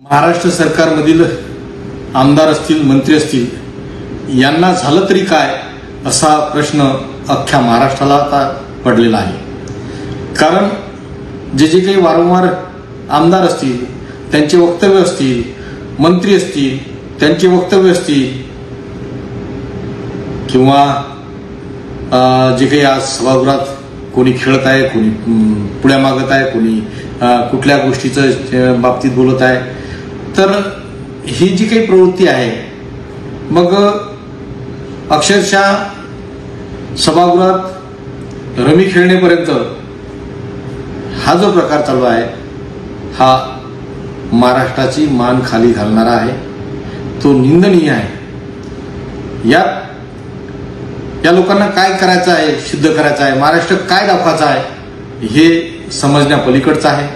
महाराष्ट्र सरकारमधील आमदार असतील, मंत्री असतील, यांना झालं तरी काय असा प्रश्न अख्ख्या महाराष्ट्राला आता पडलेला आहे। कारण जे काही वारंवार आमदार असतील, त्यांचे वक्तव्य असतील, मंत्री असतील, त्यांचे वक्तव्य असतील, किंवा जे काही आज सभागृहात कोणी खेळत आहे, कोणी पुढ्या मागत आहे, कोणी कुठल्या गोष्टीचं बाबतीत बोलत आहे, तर ही जी काही प्रवृत्ती आहे, मग अक्षरशः सभागृहात रमी खेळण्यापर्यंत हा जो प्रकार चालू आहे, हा महाराष्ट्राची मान खाली घालणारा आहे, तो निंदनीय आहे। या लोकांना काय करायचं आहे, सिद्ध करायचं आहे, महाराष्ट्र काय दाखवायचा आहे, हे समजण्या पलीकडचं आहे।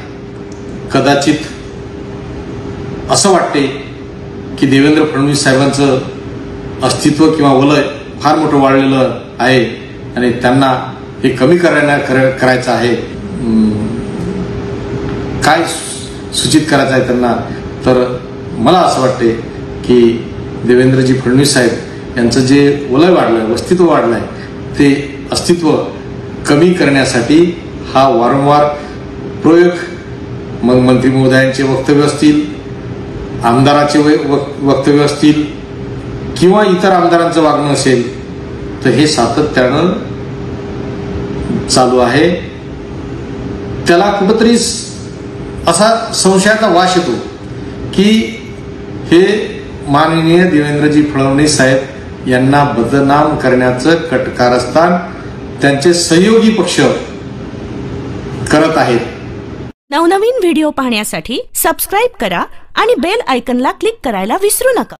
कदाचित असं वाटते की देवेंद्र फडणवीस साहेबांचं अस्तित्व किंवा वलय फार मोठं वाढलेलं आहे आणि त्यांना हे कमी करायचं आहे। काय सूचित करायचं आहे त्यांना, तर मला असं वाटते की देवेंद्रजी फडणवीस साहेब यांचं जे वलय वाढलंय, अस्तित्व वाढलंय, ते अस्तित्व कमी करण्यासाठी हा वारंवार प्रयोग, मग मंत्री महोदयांचे वक्तव्य असतील, आमदाराचे वक्तव्य असतील, किंवा इतर आमदारांचं वागणं असेल, तर हे सातत्यानं चालू आहे। त्याला कुठंतरी असा संशयाचा वास येतो की हे माननीय देवेंद्रजी फडणवीस साहेब यांना बदनाम करण्याचं कटकारस्थान त्यांचे सहयोगी पक्ष करत आहेत। नवनवीन व्हिडिओ पाहण्यासाठी सबस्क्राइब करा आणि बेल आयकॉनला क्लिक करायला विसरू नका।